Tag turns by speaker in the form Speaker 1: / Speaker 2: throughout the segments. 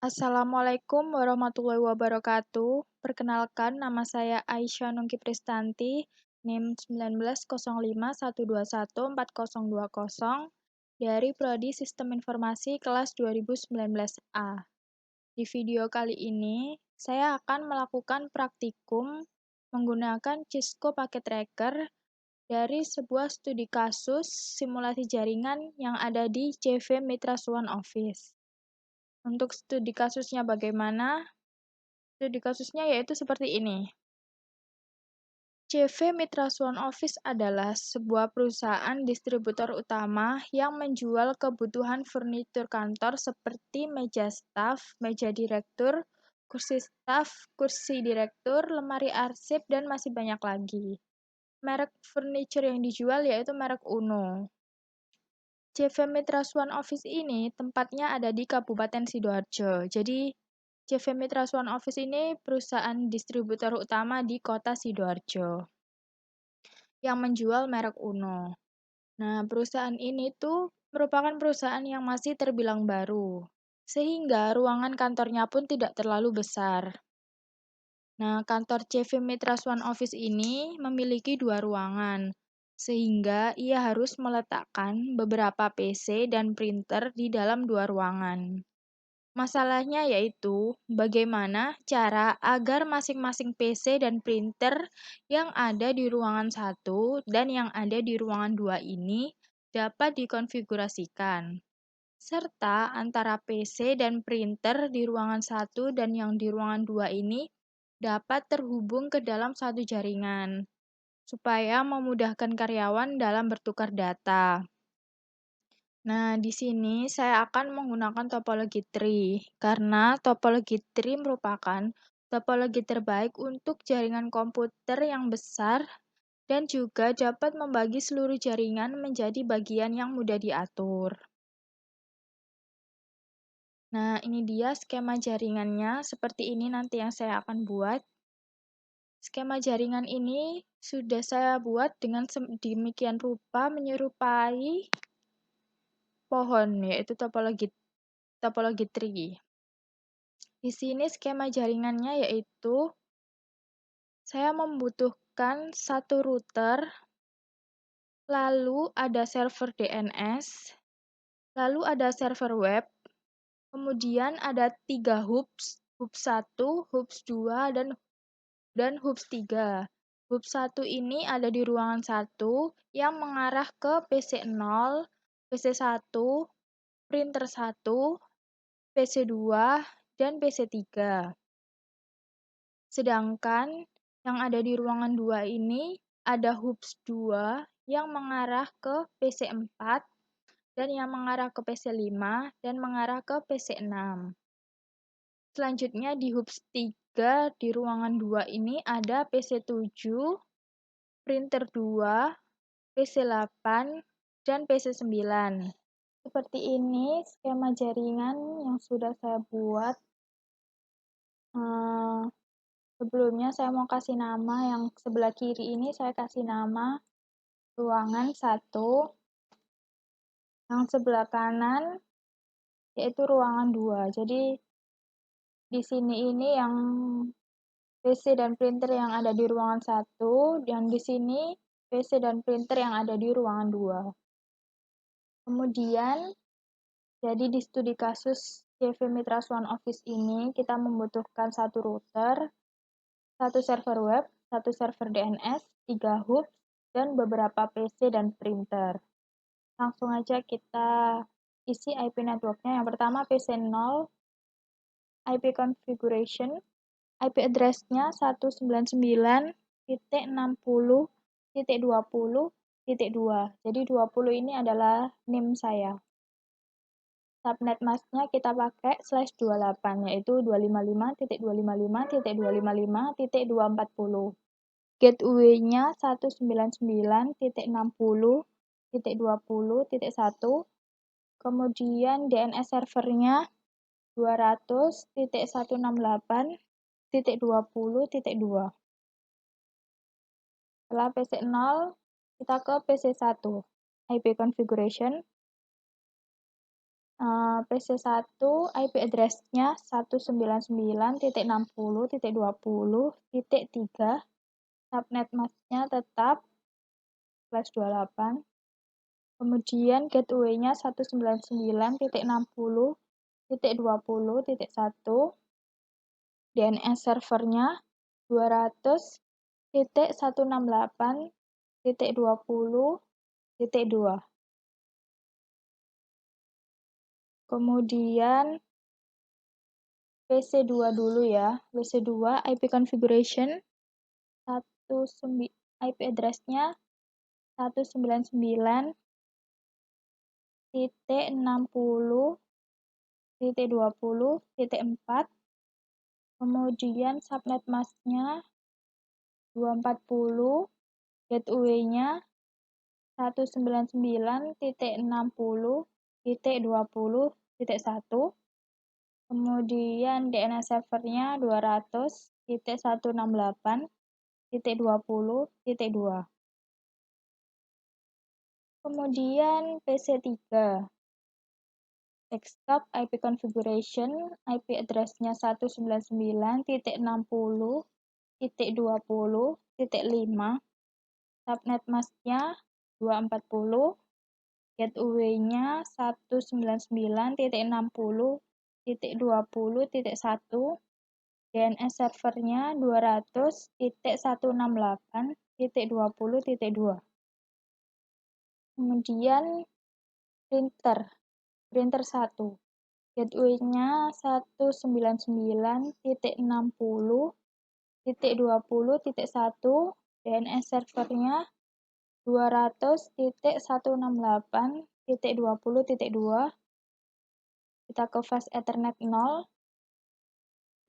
Speaker 1: Assalamualaikum warahmatullahi wabarakatuh. Perkenalkan, nama saya Aisyah Nungki Pristanti, NIM 1905121420 dari Prodi Sistem Informasi kelas 2019A. Di video kali ini, saya akan melakukan praktikum menggunakan Cisco Packet Tracker dari sebuah studi kasus simulasi jaringan yang ada di CV Mitra Swan Office. Untuk studi kasusnya bagaimana? Studi kasusnya yaitu seperti ini. CV Mitra Swan Office adalah sebuah perusahaan distributor utama yang menjual kebutuhan furnitur kantor seperti meja staf, meja direktur, kursi staf, kursi direktur, lemari arsip, dan masih banyak lagi. Merek furniture yang dijual yaitu merek Uno. CV Mitra Swan Office ini tempatnya ada di Kabupaten Sidoarjo. Jadi, CV Mitra Swan Office ini perusahaan distributor utama di kota Sidoarjo yang menjual merek Uno. Nah, perusahaan ini tuh merupakan perusahaan yang masih terbilang baru, sehingga ruangan kantornya pun tidak terlalu besar. Nah, kantor CV Mitra Swan Office ini memiliki 2 ruangan, sehingga ia harus meletakkan beberapa PC dan printer di dalam 2 ruangan. Masalahnya yaitu bagaimana cara agar masing-masing PC dan printer yang ada di ruangan 1 dan yang ada di ruangan 2 ini dapat dikonfigurasikan, serta antara PC dan printer di ruangan 1 dan yang di ruangan 2 ini dapat terhubung ke dalam satu jaringan, supaya memudahkan karyawan dalam bertukar data. Nah, di sini saya akan menggunakan topologi tree, karena topologi tree merupakan topologi terbaik untuk jaringan komputer yang besar dan juga dapat membagi seluruh jaringan menjadi bagian yang mudah diatur. Nah, ini dia skema jaringannya, seperti ini nanti yang saya akan buat. Skema jaringan ini sudah saya buat dengan demikian rupa menyerupai pohon, yaitu topologi tree. Di sini skema jaringannya yaitu saya membutuhkan satu router, lalu ada server DNS, lalu ada server web, kemudian ada 3 hoops, hoops 1, hoops 2, dan hoops 3. Hoops 1 ini ada di ruangan 1 yang mengarah ke PC 0, PC 1, printer 1, PC 2, dan PC 3. Sedangkan yang ada di ruangan 2 ini ada hoops 2 yang mengarah ke PC 4 dan yang mengarah ke PC 5 dan mengarah ke PC 6. Selanjutnya di hoops 3 di ruangan 2 ini ada PC 7, printer 2, PC 8, dan PC 9. Seperti ini skema jaringan yang sudah saya buat. Sebelumnya saya mau kasih nama yang sebelah kiri ini, saya kasih nama ruangan 1. Yang sebelah kanan yaitu ruangan 2. Jadi di sini ini yang PC dan printer yang ada di ruangan 1, dan di sini PC dan printer yang ada di ruangan 2. Kemudian, jadi di studi kasus CV Mitra Swan Office ini, kita membutuhkan satu router, satu server web, satu server DNS, 3 hoops, dan beberapa PC dan printer. Langsung aja kita isi IP networknya. Yang pertama PC 0, IP configuration, IP address-nya 199.60.20.2. Jadi 20 ini adalah NIM saya. Subnet mask-nya kita pakai /28, yaitu 255.255.255.240. Gateway-nya 199.60.20.1. Kemudian DNS servernya 200.168.20.2. Setelah PC 0, kita ke PC 1. IP configuration. PC1 IP address-nya 199.60.20.3, subnet mask-nya tetap /28, kemudian gateway-nya 199.60.20.1, DNS servernya 200.168.20.2. Kemudian PC2 dulu ya. PC2 IP configuration IP address-nya 199.60.20.4, kemudian subnet mask-nya 240, gateway-nya 199.60.20.1, kemudian DNS servernya 200.168.20.2. Kemudian PC3 desktop IP configuration IP address-nya 199.60.20.5, subnet mask-nya 240, gateway-nya 199.60.20.1, DNS servernya 200.168.20.2. Kemudian printer 1, gateway-nya 199.60.20.1, DNS servernya 200.168.20.2. Kita ke fast ethernet 0,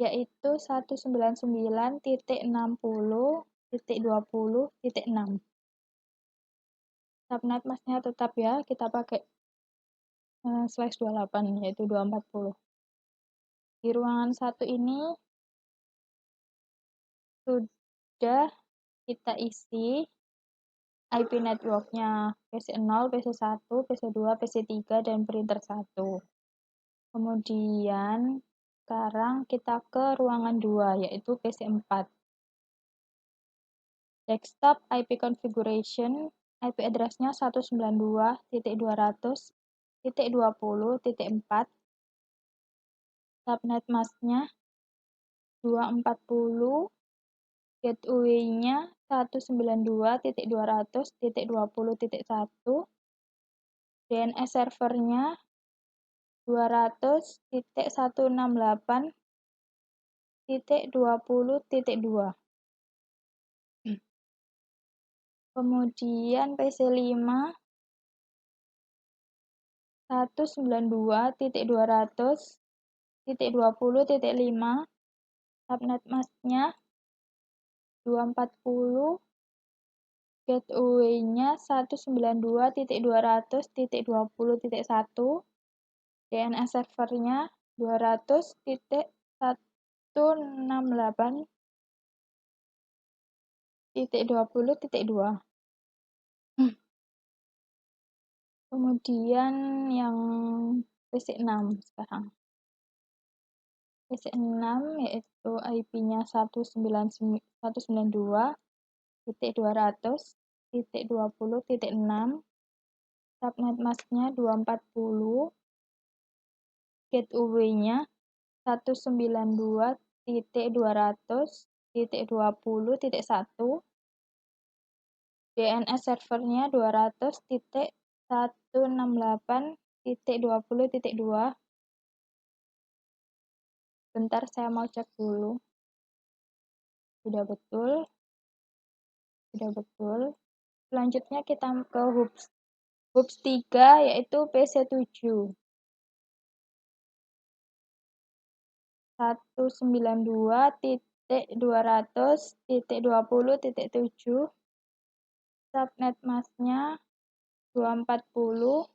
Speaker 1: yaitu 199.60.20.6. Subnet mask-nya tetap ya, kita pakai /28 yaitu 240. Di ruangan 1 ini sudah kita isi IP network-nya PC0, PC1, PC2, PC3, dan printer 1. Kemudian sekarang kita ke ruangan 2, yaitu PC4. Desktop IP configuration IP address-nya 192.200.20.4, subnet mask-nya 240, gateway-nya 192.200.20.1, DNS servernya 200.168.20.2. Kemudian PC5 192.200.20.5, subnet mask-nya 240, gateway-nya 192.200.20.1, DNS servernya 200.168.20.2. Kemudian yang PC6 sekarang. PC6 yaitu IP-nya 192.200.20.6, subnet mask-nya 240, gateway-nya 192.200.20.1, DNS servernya 200.168.20.2. Bentar, saya mau cek dulu. Sudah betul. Selanjutnya kita ke hubs 3, yaitu PC7. 192.200.20.7, subnet mask-nya 240,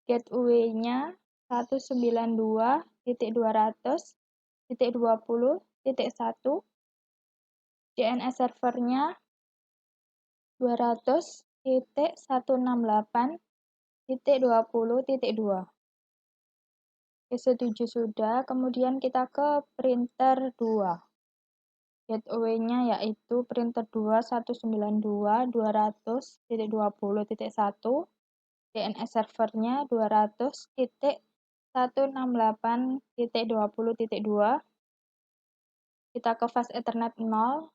Speaker 1: gateway-nya 192.200.20.1, DNS servernya 200.168.20.2. PC7 sudah, kemudian kita ke printer 2. Gateway-nya yaitu printer 2 192.200.20.1. DNS servernya 200.168.20.2. Kita ke fast Ethernet 0.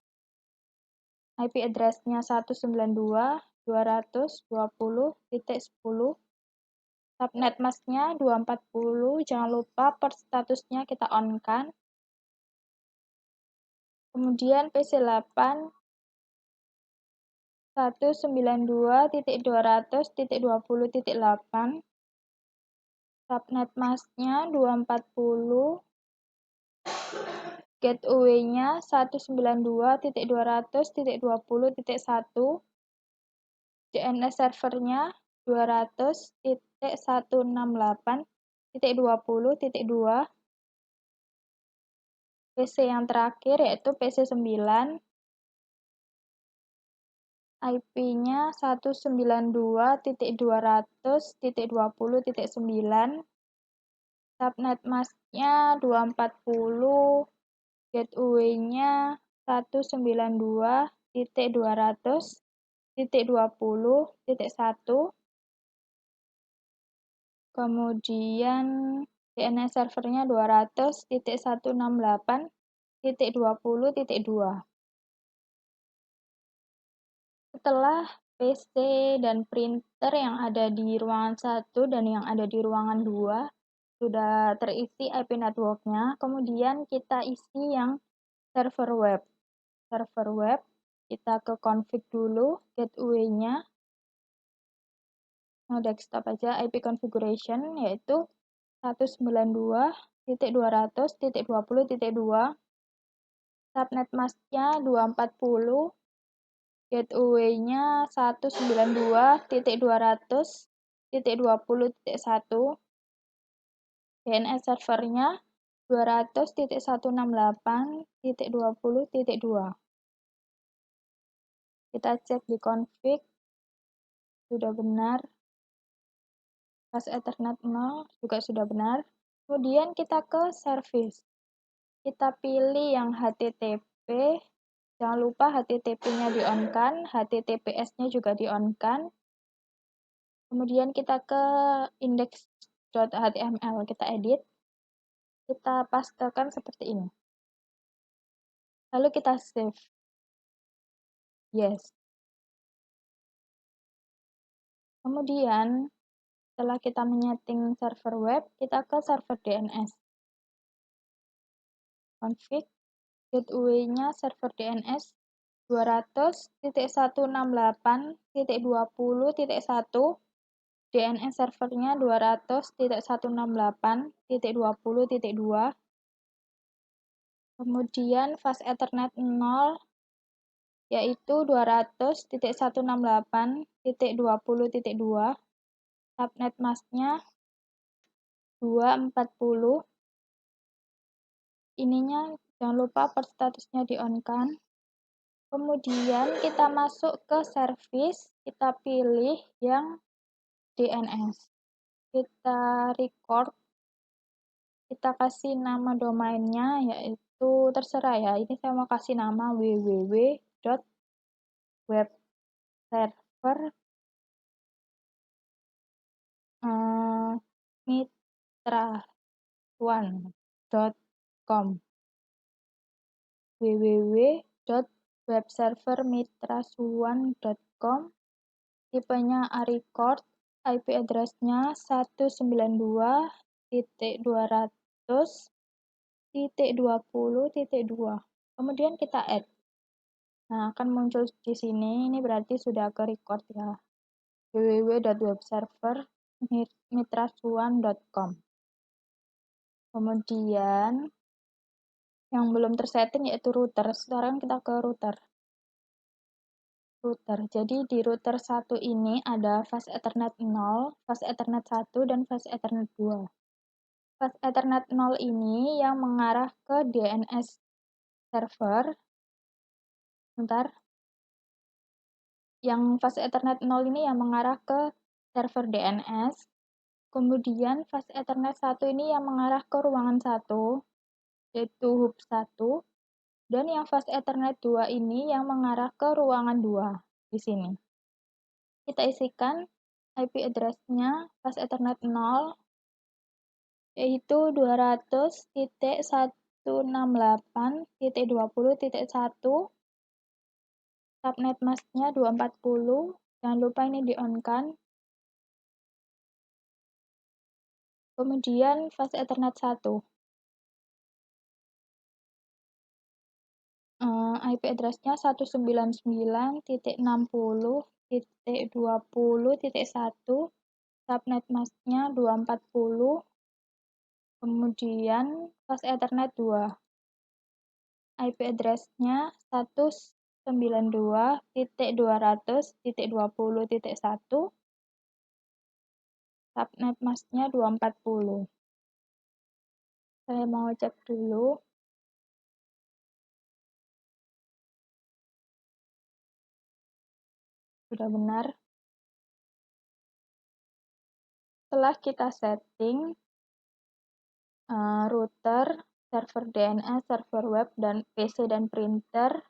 Speaker 1: IP address-nya 192.200.20.10. Subnet mask-nya 240. Jangan lupa port statusnya kita on-kan. Kemudian PC8 192.200.20.8. Subnet mask-nya 240. Gateway-nya 192.200.20.1. DNS servernya 200.168.20.2. PC yang terakhir yaitu PC9. IP-nya 192.200.20.9. Subnet mask-nya 240. Gateway-nya 192.200.20.1. Kemudian DNS servernya 200.168.20.2. Setelah PC dan printer yang ada di ruangan 1 dan yang ada di ruangan 2 sudah terisi IP network-nya, kemudian kita isi yang server web. Server web, kita ke config dulu, gateway-nya. Desktop aja, IP configuration, yaitu 192.200.20.2. Subnet mask-nya 240. Gateway-nya 192.200.20.1. DNS servernya 200.168.20.2. Kita cek di config, sudah benar. Fast Ethernet 0 juga sudah benar. Kemudian kita ke service. Kita pilih yang HTTP. Jangan lupa HTTP-nya di-on-kan, HTTPS-nya juga di-on-kan. Kemudian kita ke index.html, kita edit. Kita pastekan seperti ini. Lalu kita save. Yes. Kemudian, setelah kita menyeting server web, kita ke server DNS. Config, gateway-nya server DNS 200.168.20.1. DNS servernya 200.168.20.2. Kemudian fast Ethernet 0 yaitu 200.168.20.2. Subnet mask-nya 240. Ininya jangan lupa port statusnya di-on-kan. Kemudian kita masuk ke service, kita pilih yang DNS. Kita record, kita kasih nama domainnya yaitu terserah ya. Ini saya mau kasih nama www.webserver.mitrasuan.com. www.webservermitrasuan.com. Tipenya record, IP address-nya 192.200.20.2. Kemudian kita add. Nah, akan muncul di sini. Ini berarti sudah ke record ya. www.webservermitrasuan.com. Kemudian yang belum tersetting yaitu router. Sekarang kita ke router. Jadi di router 1 ini ada fast Ethernet 0, fast Ethernet 1, dan fast Ethernet 2. Fast Ethernet 0 ini yang mengarah ke DNS server. Bentar. Yang fast Ethernet 0 ini yang mengarah ke server DNS. Kemudian fast Ethernet 1 ini yang mengarah ke ruangan 1, yaitu hub 1, dan yang fast Ethernet 2 ini yang mengarah ke ruangan 2 di sini. Kita isikan IP address-nya fast Ethernet 0, yaitu 200.168.20.1, subnet masknya 240, jangan lupa ini di-on-kan. Kemudian fast Ethernet 1, IP address-nya 199.60.20.1, subnet masknya 240, kemudian fast Ethernet 2, IP address-nya 192.200.20.1, subnet masknya 240. Saya mau cek dulu. Sudah benar. Setelah kita setting router, server DNS, server web, dan PC dan printer,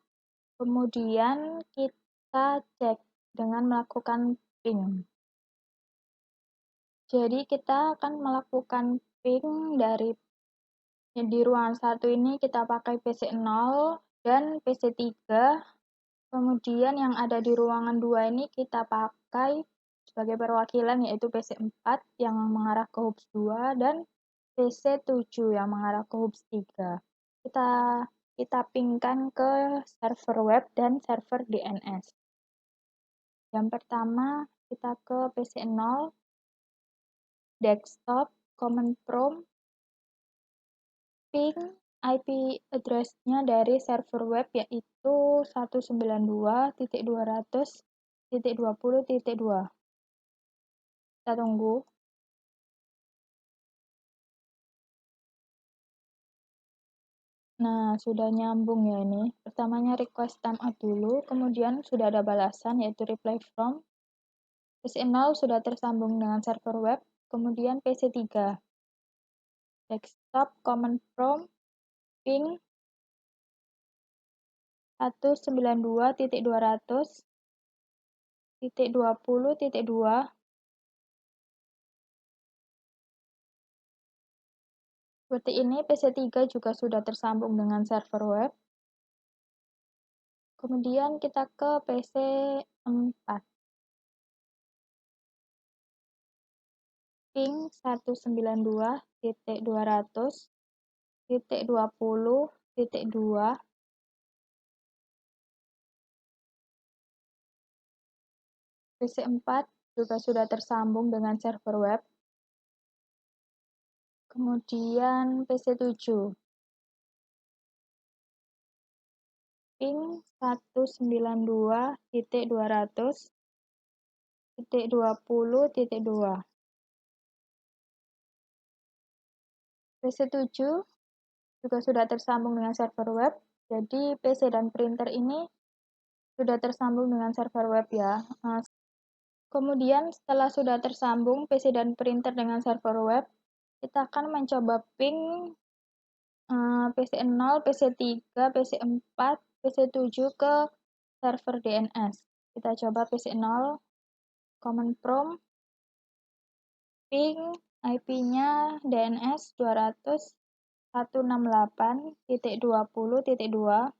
Speaker 1: kemudian kita cek dengan melakukan ping. Jadi kita akan melakukan ping di ruangan 1 ini kita pakai PC0 dan PC3. Kemudian yang ada di ruangan 2 ini kita pakai sebagai perwakilan, yaitu PC4 yang mengarah ke hubs 2 dan PC7 yang mengarah ke hubs 3. Kita pingkan ke server web dan server DNS. Yang pertama kita ke PC0, desktop, command prompt, ping IP address-nya dari server web, yaitu 192.200.20.2. Kita tunggu. Nah, sudah nyambung ya ini. Pertamanya request timeout dulu, kemudian sudah ada balasan yaitu reply from. PC0 sudah tersambung dengan server web, kemudian PC3. Desktop command prompt ping 192.200.20.2. Seperti ini, PC3 juga sudah tersambung dengan server web. Kemudian kita ke PC4. Ping 192.200.20.2. PC4 juga sudah tersambung dengan server web. Kemudian PC7. Ping 192.200.20.2. PC7 juga sudah tersambung dengan server web. Jadi PC dan printer ini sudah tersambung dengan server web ya. Kemudian setelah sudah tersambung PC dan printer dengan server web, kita akan mencoba ping PC0, PC3, PC4, PC7 ke server DNS. Kita coba PC0, command prompt, ping IP-nya DNS 200.168.20.2.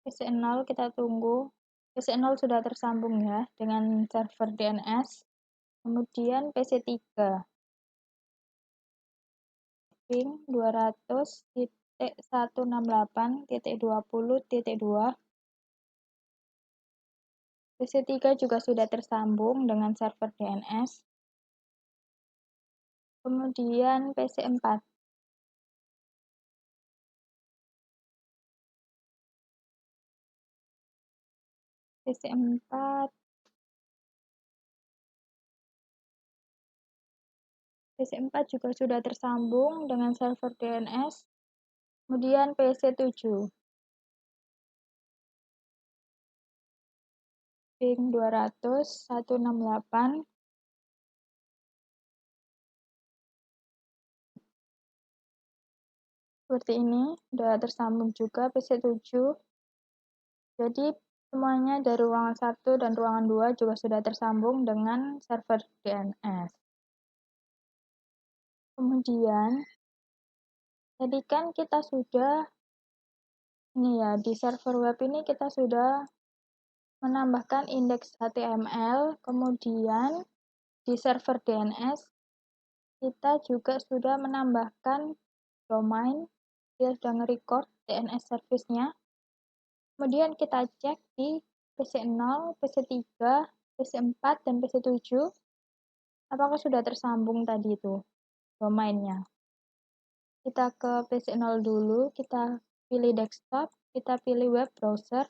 Speaker 1: PC0 kita tunggu. PC0 sudah tersambung ya dengan server DNS. Kemudian PC3. Ping 200.168.20.2. PC3 juga sudah tersambung dengan server DNS. Kemudian PC4. PC4. PC4 juga sudah tersambung dengan server DNS. Kemudian PC7. ping 200, 168, seperti ini, sudah tersambung juga PC7. Jadi semuanya dari ruangan 1 dan ruangan 2 juga sudah tersambung dengan server DNS. Kemudian, tadi kan kita sudah, ini ya, di server web ini kita sudah menambahkan indeks HTML, kemudian di server DNS kita juga sudah menambahkan domain, dia sudah nge-record DNS service-nya. Kemudian kita cek di PC0, PC3, PC4, dan PC7, apakah sudah tersambung tadi itu domainnya. Kita ke PC0 dulu, kita pilih desktop, kita pilih web browser.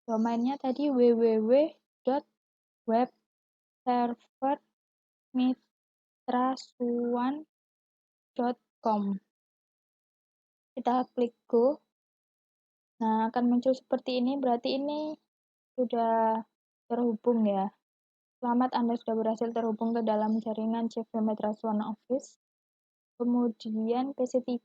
Speaker 1: Domainnya tadi www.webservermitrasuan.com. Kita klik go. Nah, akan muncul seperti ini, berarti ini sudah terhubung ya. Selamat, Anda sudah berhasil terhubung ke dalam jaringan CV Mitrasuan Office. Kemudian PC3,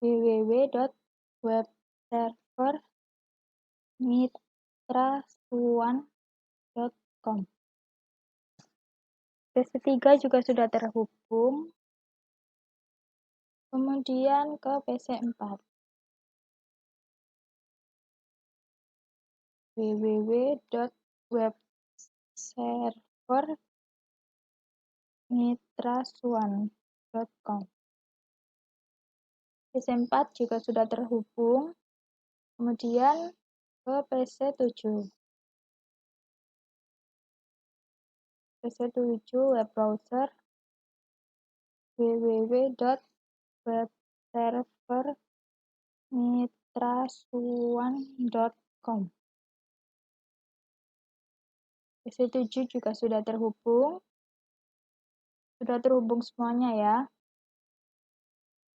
Speaker 1: www.webservermitrasuan.com. PC3 juga sudah terhubung. Kemudian ke PC4, www.webservermitrasuan.com. PC4 juga sudah terhubung. Kemudian ke PC7. PC7 web browser www.webservermitrasuan.com. PC7 juga sudah terhubung. Sudah terhubung semuanya ya.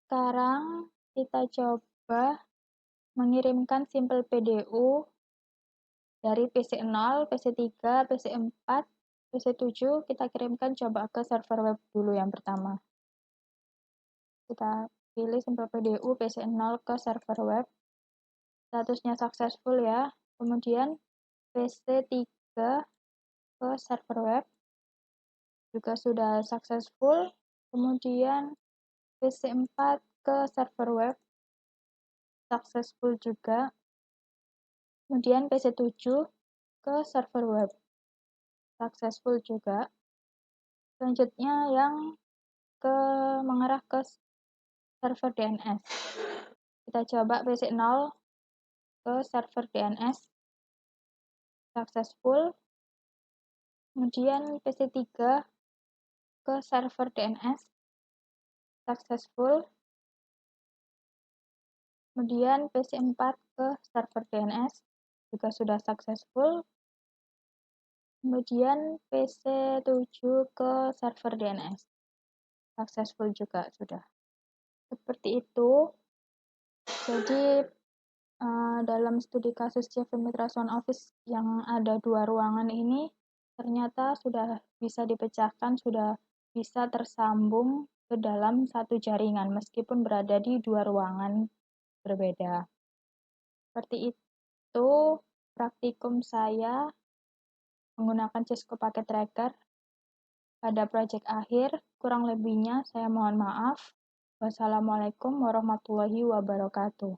Speaker 1: Sekarang kita coba mengirimkan simple PDU dari PC0, PC3, PC4, PC7, kita kirimkan coba ke server web dulu yang pertama. Kita pilih simple PDU PC0 ke server web. Statusnya successful ya. Kemudian PC3 ke server web juga sudah successful. Kemudian PC4 ke server web successful juga. Kemudian PC7 ke server web successful juga. Selanjutnya yang mengarah ke server DNS. Kita coba PC0 ke server DNS successful. Kemudian PC3 ke server DNS successful. Kemudian PC4 ke server DNS juga sudah successful. Kemudian PC7 ke server DNS successful juga sudah. Seperti itu. Jadi dalam studi kasus CV Mitrasuan Office yang ada 2 ruangan ini ternyata sudah bisa dipecahkan, sudah bisa tersambung ke dalam satu jaringan meskipun berada di 2 ruangan berbeda. Seperti itu praktikum saya menggunakan Cisco Packet Tracker pada proyek akhir. Kurang lebihnya saya mohon maaf. Wassalamualaikum warahmatullahi wabarakatuh.